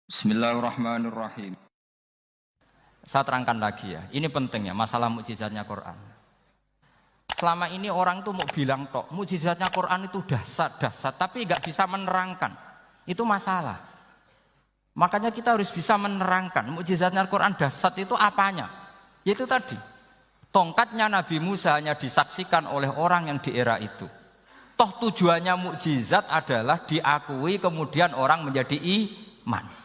Bismillahirrahmanirrahim. Saya terangkan lagi ya, ini penting ya masalah mukjizatnya Quran. Selama ini orang tuh mau bilang tok, mukjizatnya Quran itu dahsyat, tapi nggak bisa menerangkan. Itu masalah. Makanya kita harus bisa menerangkan mukjizatnya Quran dahsyat itu apanya. Yaitu tadi, tongkatnya Nabi Musa hanya disaksikan oleh orang yang di era itu. Toh tujuannya mukjizat adalah diakui kemudian orang menjadi iman.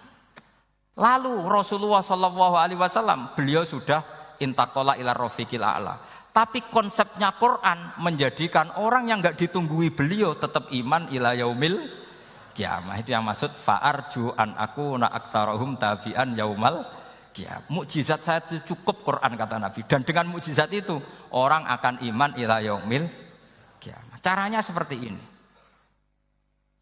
Lalu Rasulullah SAW beliau sudah intaqala ila rafiqil a'la. Tapi konsepnya Quran menjadikan orang yang enggak ditunggui beliau tetap iman ila yaumil kiamah. Itu yang maksud fa'arju an akuna aktsarahum tabi'an yaumal kiamah. Mukjizat saya itu cukup Quran kata Nabi. Dan dengan mukjizat itu orang akan iman ila yaumil kiamah. Caranya seperti ini.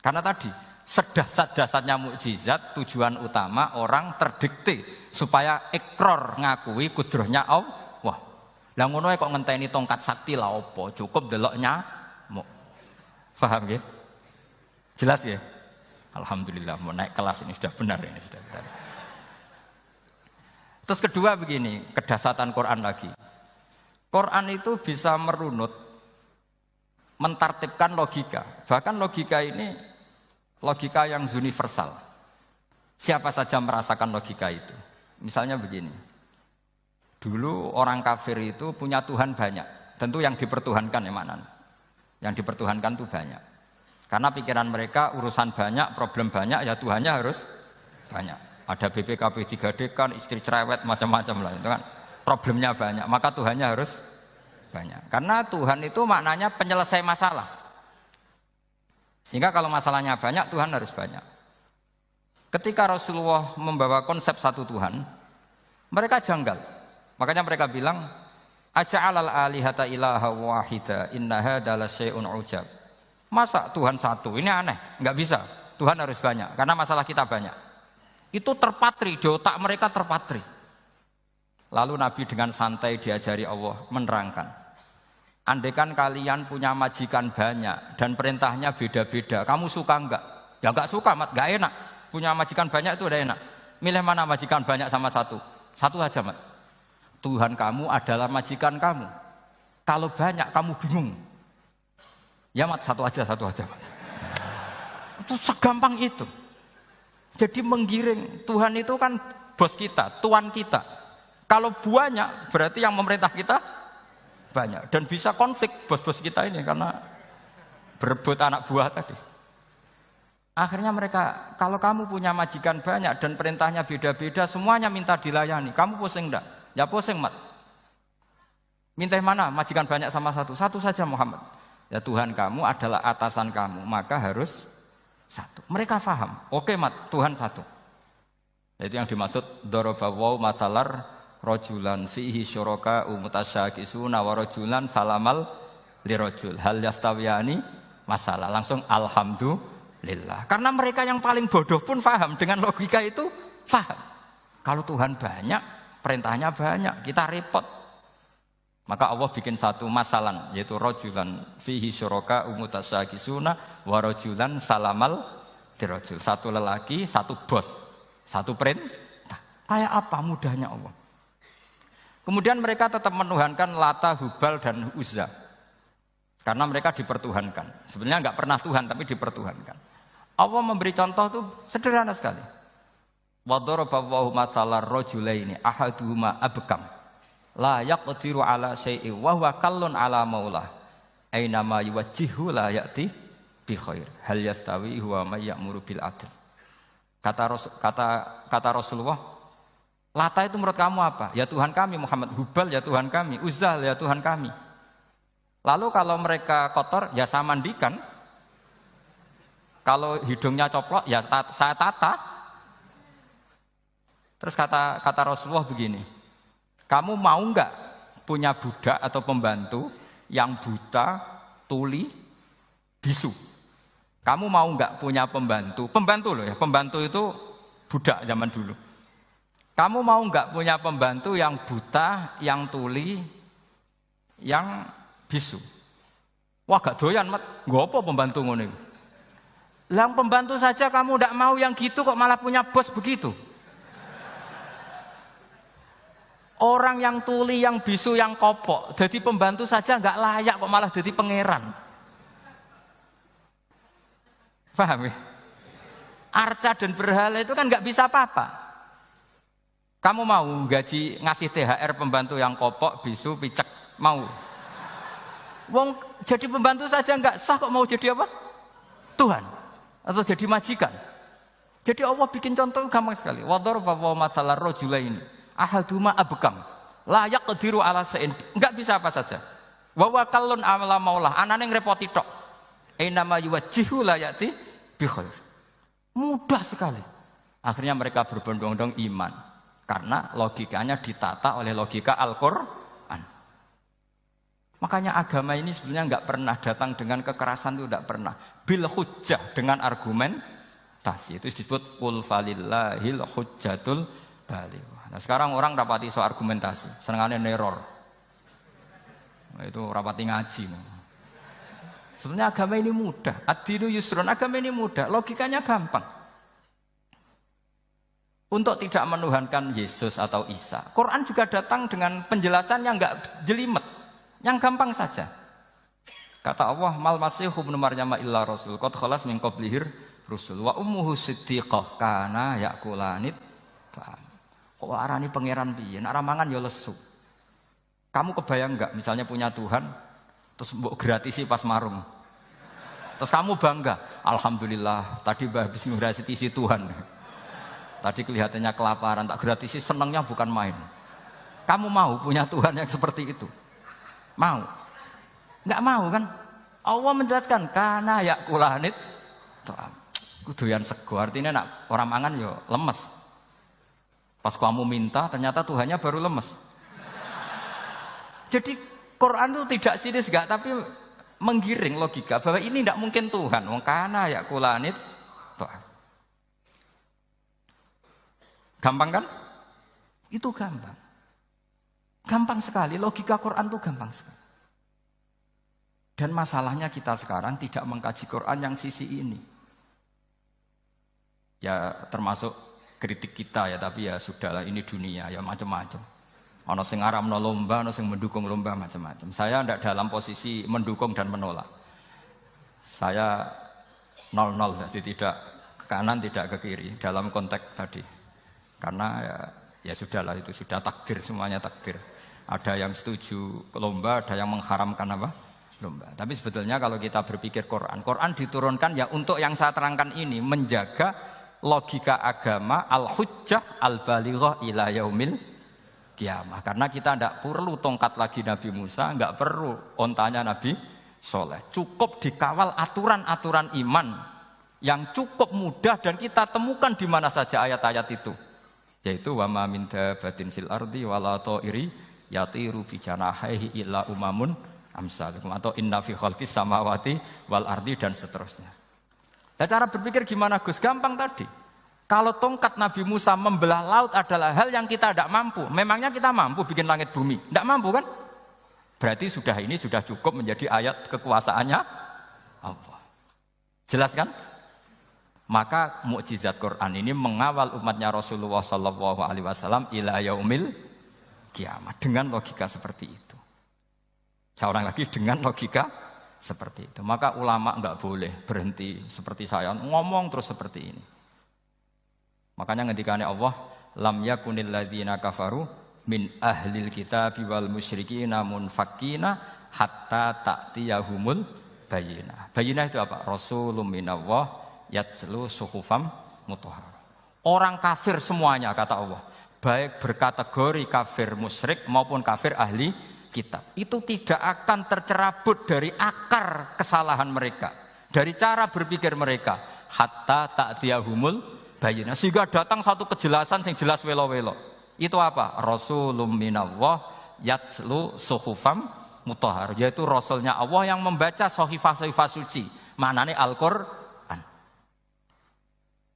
Karena tadi sedahsyat-dahsyatnya mukjizat tujuan utama orang terdikte supaya ikrar ngakui kudrohnya Allah. Lah ngono kok ngenteni tongkat sakti lah apa? Cukup delok nyamuk. Paham nggih? Jelas ya? Alhamdulillah mau naik kelas ini sudah benar ini sudah benar. Terus kedua begini, kedahsyatan Quran lagi. Quran itu bisa merunut mentartibkan logika. Bahkan logika ini logika yang universal. Siapa saja merasakan logika itu. Misalnya begini. Dulu orang kafir itu punya Tuhan banyak. Tentu yang dipertuhankan ya mana? Yang dipertuhankan itu banyak. Karena pikiran mereka urusan banyak, problem banyak, ya Tuhannya harus banyak. Ada BPKB 3D kan, istri cerewet, macam-macam lah. Itu kan problemnya banyak, maka Tuhannya harus banyak. Karena Tuhan itu maknanya penyelesai masalah. Sehingga kalau masalahnya banyak, Tuhan harus banyak. Ketika Rasulullah membawa konsep satu Tuhan, mereka janggal. Makanya mereka bilang, aja'alal alihata ilaha wahida inna hadza lasyai'un ujab. Masa Tuhan satu? Ini aneh, enggak bisa. Tuhan harus banyak karena masalah kita banyak. Itu terpatri di otak mereka terpatri. Lalu Nabi dengan santai diajari Allah menerangkan. Andaikan kalian punya majikan banyak dan perintahnya beda-beda, kamu suka enggak? Ya enggak suka, Mat, enggak enak. Punya majikan banyak itu udah enak. Milih mana majikan banyak sama satu? Satu aja, Mat. Tuhan kamu adalah majikan kamu. Kalau banyak kamu bingung. Ya, Mat, satu aja, Mat. Itu segampang itu. Jadi menggiring, Tuhan itu kan bos kita, tuan kita. Kalau banyak berarti yang memerintah kita banyak dan bisa konflik bos-bos kita ini karena berebut anak buah tadi. Akhirnya mereka, kalau kamu punya majikan banyak dan perintahnya beda-beda, semuanya minta dilayani. Kamu pusing enggak? Ya pusing, Mat. Minta mana? Majikan banyak sama satu. Satu saja Muhammad. Ya Tuhan kamu adalah atasan kamu, maka harus satu. Mereka faham. Oke, Mat, Tuhan satu. Itu yang dimaksud darabawu matalar rajulan fihi syuraka umutasyakisuna wa rajulan salamal lirajul hal yastawiyani masalah langsung alhamdulillah karena mereka yang paling bodoh pun paham dengan logika itu paham kalau Tuhan banyak perintahnya banyak kita repot maka Allah bikin satu masalan yaitu rajulan fihi syuraka umutasyakisuna wa rajulan salamal lirajul satu lelaki satu bos satu perintah kayak apa mudahnya Allah. Kemudian mereka tetap menuhankan Lata, Hubal, dan Uzza. Karena mereka dipertuhankan. Sebenarnya enggak pernah Tuhan, tapi dipertuhankan. Allah memberi contoh itu sederhana sekali. Wa daraballahu mathalar rajulaini ahaduhuma abkam. La yaqdiru ala syai'in wa huwa kallun ala maulah. Aina ma yuwajjihu la ya'ti bi khair. Hal yastawi huwa may ya'muru bil adl. Kata Rasulullah, Lata itu menurut kamu apa? Ya Tuhan kami, Muhammad. Hubal ya Tuhan kami, Uzzah ya Tuhan kami. Lalu kalau mereka kotor, ya saya mandikan. Kalau hidungnya coplok, ya saya tata. Terus kata Rasulullah begini, kamu mau enggak punya budak atau pembantu yang buta, tuli, bisu? Kamu mau enggak punya pembantu? Pembantu loh ya, pembantu itu budak zaman dulu. Kamu mau enggak punya pembantu yang buta, yang tuli, yang bisu? Wah gak doyan, Mat. Nggo apa pembantu ngono iku? Lang pembantu saja kamu tidak mau yang gitu kok malah punya bos begitu. Orang yang tuli, yang bisu, yang kopok, jadi pembantu saja nggak layak kok malah jadi pangeran. Paham ya? Arca dan berhala itu kan nggak bisa apa-apa. Kamu mau gaji ngasih THR pembantu yang kopok, bisu, picek, mau? Wong jadi pembantu saja nggak sah kok mau jadi apa? Tuhan atau jadi majikan. Jadi Allah bikin contoh gampang sekali. Wadaraba masalah rajulaini ahaduma abkam la yaqdiru ala shay'in. Enggak bisa apa saja. Wa wakallun amala maulah, anane ngrepoti tok. Ainama yuwajjihu la yati bi khair. Mudah sekali. Akhirnya mereka berbondong-bondong iman karena logikanya ditata oleh logika Al-Qur'an. Makanya agama ini sebenarnya enggak pernah datang dengan kekerasan, itu enggak pernah. Bil hujjah, dengan argumentasi. Itu disebut qul falillahil hujjatul balighah. Nah, sekarang orang rapati soal argumentasi, senengannya neror. Nah, itu rapati ngaji. Sebenarnya agama ini mudah. Ad-dinu yusrun, agama ini mudah, logikanya gampang. Untuk tidak menuhankan Yesus atau Isa, Quran juga datang dengan penjelasan yang enggak jelimet, yang gampang saja. Kata Allah, mal masihu ibnu maryam illa rasul qad khalas min qablihir rusul wa ummuhu siddiqah kana yakulanit. Kok arani pangeran piye? Nek mangan ya lesu. Kamu kebayang enggak misalnya punya Tuhan terus mbok gratisi pas marung. Terus kamu bangga, alhamdulillah tadi habis ngratisi Tuhan. Tadi kelihatannya kelaparan, tak gratisi, senangnya bukan main. Kamu mau punya Tuhan yang seperti itu? Mau? Enggak mau kan? Allah menjelaskan kana yakulanit. Kuduyan sego, artinya nak orang mangan yo lemes. Pas kamu minta, ternyata Tuhannya baru lemes. Jadi Quran itu tidak sinis enggak, tapi menggiring logika bahwa ini tidak mungkin Tuhan. Wong kana yakulanit. Gampang kan? Itu gampang. Gampang sekali, logika Quran itu gampang sekali. Dan masalahnya kita sekarang tidak mengkaji Quran yang sisi ini. Ya termasuk kritik kita ya, tapi ya sudahlah, ini dunia ya macam-macam. Ono sing ngaramno lomba, ono sing mendukung lomba, macam-macam. Saya tidak dalam posisi mendukung dan menolak. Saya 0-0, jadi tidak ke kanan tidak ke kiri dalam konteks tadi. Karena ya sudahlah, itu sudah takdir, semuanya takdir. Ada yang setuju lomba, ada yang mengharamkan apa? Lomba. Tapi sebetulnya kalau kita berpikir Quran diturunkan ya untuk yang saya terangkan ini, menjaga logika agama al-hujjah al-balighah ila yaumil qiyamah. Karena kita tidak perlu tongkat lagi Nabi Musa, enggak perlu ontanya Nabi Soleh. Cukup dikawal aturan-aturan iman yang cukup mudah dan kita temukan di mana saja ayat-ayat itu. Yaitu wa ma min dabatin fil ardi wala ta'iri yatiru bi janahihi illa umamun amsalukum, atau inna fi khalqis samawati wal ardi, dan seterusnya. Nah, cara berpikir gimana Gus? Gampang tadi. Kalau tongkat Nabi Musa membelah laut adalah hal yang kita tidak mampu. Memangnya kita mampu bikin langit bumi? Tidak mampu kan? Berarti ini sudah cukup menjadi ayat kekuasaannya Allah. Jelas kan? Maka mukjizat Quran ini mengawal umatnya Rasulullah SAW ila yaumil kiamat dengan logika seperti itu. Seorang lagi dengan logika seperti itu. Maka ulama enggak boleh berhenti seperti saya ngomong terus seperti ini. Makanya ngendikane Allah, lam yakunil ladzina kafaru min ahlil kitabi wal musyrikina munfakina hatta ta'tiyahumul bayyinah. Bayyinah itu apa? Rasulun minallah yatslu suhufam mutahhar. Orang kafir semuanya kata Allah, baik berkategori kafir musyrik maupun kafir ahli kitab, itu tidak akan tercerabut dari akar kesalahan mereka, dari cara berpikir mereka, hatta ta'tiyahumul bayyinah, sehingga datang satu kejelasan yang jelas welo-welo. Itu apa? Rasulun minallah yatslu suhufam mutahhar, yaitu rasulnya Allah yang membaca sahifah-sahifah suci, maknanya Al-Qur'an.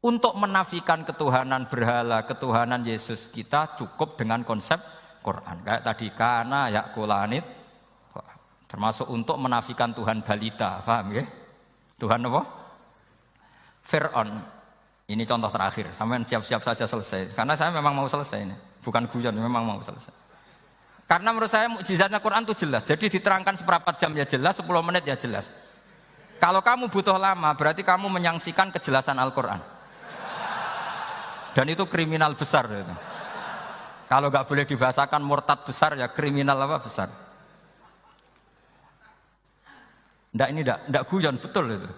Untuk menafikan ketuhanan berhala, ketuhanan Yesus, kita cukup dengan konsep Quran. Kayak tadi, kana yakulanit, termasuk untuk menafikan Tuhan balita, paham ya? Tuhan apa? Fir'aun, ini contoh terakhir, sampean siap-siap saja selesai. Karena saya memang mau selesai ini, bukan guyon, memang mau selesai. Karena menurut saya mukjizatnya Quran itu jelas. Jadi diterangkan seperempat jam ya jelas, 10 menit ya jelas. Kalau kamu butuh lama, berarti kamu menyaksikan kejelasan Al-Quran. Dan itu kriminal besar. Gitu. Kalau nggak boleh dibahasakan murtad besar, ya kriminal apa besar. Nggak, ini nggak guyon, betul itu.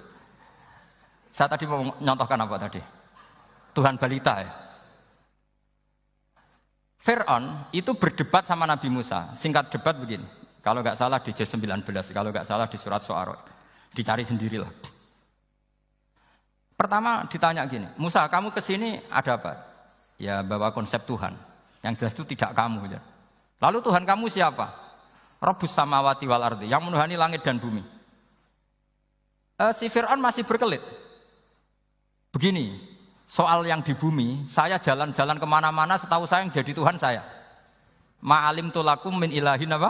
Saya tadi mau nyontohkan apa tadi? Tuhan balita ya. Fir'aun itu berdebat sama Nabi Musa. Singkat debat begini. Kalau nggak salah di Juz 19, kalau nggak salah di surat Syu'ara. Dicari sendirilah. Pertama ditanya gini, Musa kamu kesini ada apa? Ya bawa konsep Tuhan. Yang jelas itu tidak kamu. Ya. Lalu Tuhan kamu siapa? Rabbus samawati wal ardi, yang menuhani langit dan bumi. Si Fir'aun masih berkelit. Begini, soal yang di bumi, saya jalan-jalan kemana-mana setahu saya yang jadi Tuhan saya. Ma'alim tulakum min ilahin apa?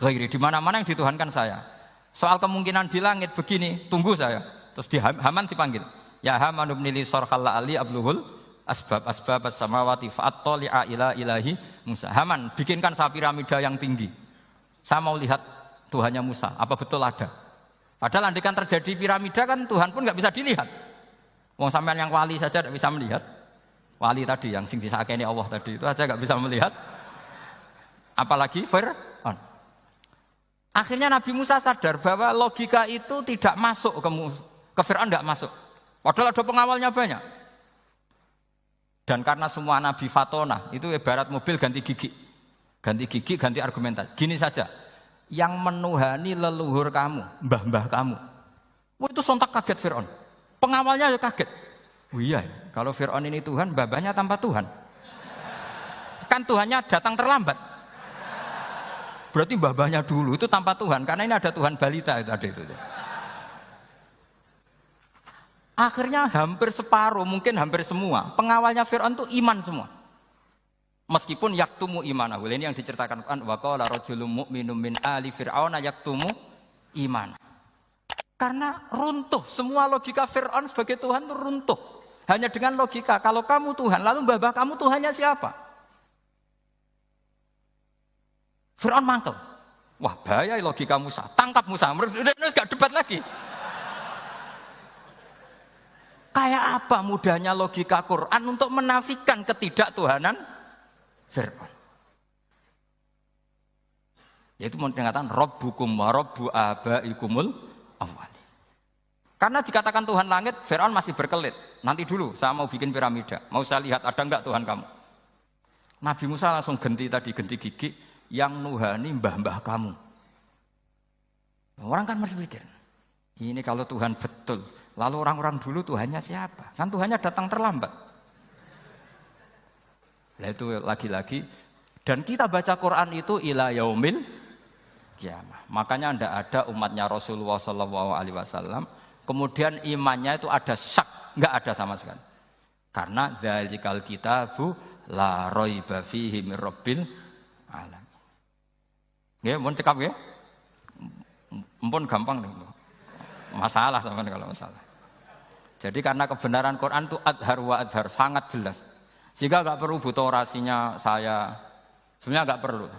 Ghairi, di mana-mana yang dituhankan saya. Soal kemungkinan di langit begini, tunggu saya. Terus di Haman dipanggil. Ya Haman ibn li sarhal ali abluhul asbab as-samawati fa'attali'a ila ilahi Musa. Haman, bikinkan piramida yang tinggi. Saya mau lihat Tuhannya Musa, apa betul ada? Padahal andikan terjadi piramida kan Tuhan pun nggak bisa dilihat. Wong sampean yang wali saja tidak bisa melihat. Wali tadi yang sing disakeni Allah tadi itu aja nggak bisa melihat. Apalagi Fir'aun. Akhirnya Nabi Musa sadar bahwa logika itu tidak masuk ke Fir'aun, tidak masuk. Padahal ada pengawalnya banyak. Dan karena semua Nabi Fatona itu ibarat mobil ganti gigi. Ganti gigi, ganti argumentasi. Gini saja, yang menuhani leluhur kamu, mbah-mbah kamu. Wah, itu sontak kaget Fir'aun. Pengawalnya ya kaget. Oh iya, kalau Fir'aun ini Tuhan, babanya tanpa Tuhan. Kan Tuhannya datang terlambat. Berarti babanya dulu itu tanpa Tuhan, karena ini ada Tuhan balita itu ada itu. Akhirnya hampir separuh, mungkin hampir semua pengawalnya Fir'aun itu iman semua. Meskipun yaktumu imanahu. Ini yang diceritakan Quran, wa qala rajulun mu'minun min ali fir'auna yaktumu iman. Karena runtuh, semua logika Fir'aun sebagai Tuhan itu runtuh. Hanya dengan logika, kalau kamu Tuhan, lalu babah kamu Tuhannya siapa? Fir'aun mangkel. Wah bahaya logika Musa, tangkap Musa, udah gak debat lagi. Kayak apa mudahnya logika Quran untuk menafikan ketidaktuhanan Fir'aun. Yaitu mengatakan Rabbukum wa Rabbu abaikumul awwalin. Karena dikatakan Tuhan langit, Fir'aun masih berkelit. Nanti dulu saya mau bikin piramida, mau saya lihat ada enggak Tuhan kamu. Nabi Musa langsung genti gigi yang nuhani mbah-mbah kamu. Orang kan masih pikir, ini kalau Tuhan betul, lalu orang-orang dulu Tuhannya siapa? Kan Tuhannya datang terlambat. Nah itu lagi-lagi, dan kita baca Quran itu ila yaumil kiamah. Makanya tidak ada umatnya Rasulullah SAW, kemudian imannya itu ada syak, nggak ada sama sekali. Karena dzalikal kitabu la raiba fihi mir rabbil alamin. Nggih, mun cekap nggih. Mumpun gampang nih. Masalah sampean kalau masalah. Jadi karena kebenaran Quran itu adhar wa adhar, sangat jelas. Sehingga nggak perlu butuh orasinya saya. Sebenarnya nggak perlu.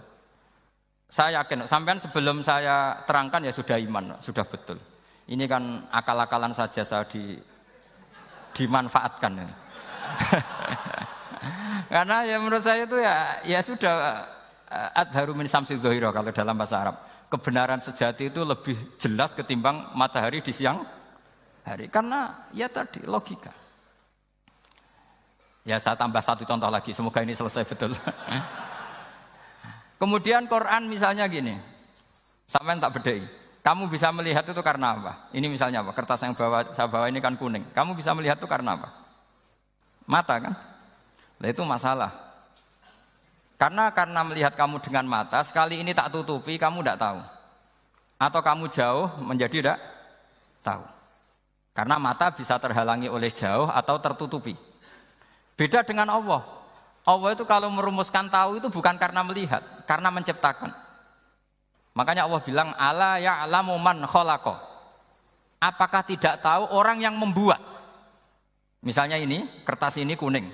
Saya yakin, sampean sebelum saya terangkan ya sudah iman, sudah betul. Ini kan akal-akalan saja saya dimanfaatkan. Karena ya menurut saya itu ya sudah adharu min samsi dzahira kalau dalam bahasa Arab. Kebenaran sejati itu lebih jelas ketimbang matahari di siang hari. Karena ya tadi logika. Ya saya tambah satu contoh lagi, semoga ini selesai betul. Kemudian Quran misalnya gini, sampean tak bedai. Kamu bisa melihat itu karena apa? Ini misalnya apa? Kertas yang saya bawa ini kan kuning. Kamu bisa melihat itu karena apa? Mata kan? Nah itu masalah. Karena melihat kamu dengan mata, sekali ini tak tutupi, kamu tidak tahu. Atau kamu jauh menjadi tidak tahu. Karena mata bisa terhalangi oleh jauh atau tertutupi. Beda dengan Allah. Allah itu kalau merumuskan tahu itu bukan karena melihat, karena menciptakan. Makanya Allah bilang, ala ya'lamu man khalaqa. Apakah tidak tahu orang yang membuat? Misalnya ini, kertas ini kuning.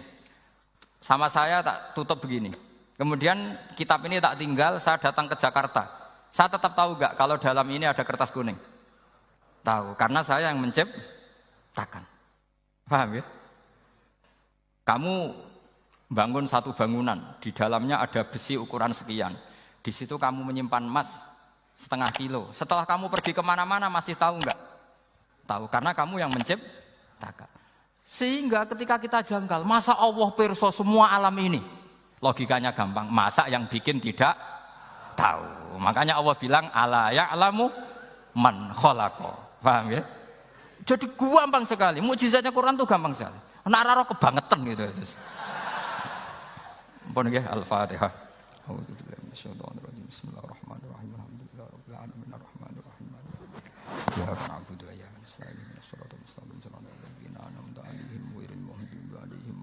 Sama saya tak tutup begini. Kemudian kitab ini tak tinggal, saya datang ke Jakarta. Saya tetap tahu enggak kalau dalam ini ada kertas kuning? Tahu, karena saya yang menciptakan. Paham ya? Kamu bangun satu bangunan, di dalamnya ada besi ukuran sekian. Di situ kamu menyimpan emas setengah kilo. Setelah kamu pergi kemana-mana masih tahu enggak? Tahu, karena kamu yang menciptakan. Sehingga ketika kita janggal, masa Allah pirsa semua alam ini? Logikanya gampang, masa yang bikin tidak tahu. Makanya Allah bilang, ala ya'lamu man khalaqa. Paham ya? Jadi gampang sekali, mukjizatnya Quran itu gampang sekali. Nak raro kebangetan gitu. Ampun nggih, Al-Fatihah. A'udzubillahi minasyaitonir rajim. Bismillahirrahmanirrahim. Alhamdulillahirabbil alamin arrahmanir rahim. Iyyaka na'budu wa iyyaka nasta'in. Ihdinas siratal mustaqim. Shiratal ladzina an'amta 'alaihim ghairil maghdubi 'alaihim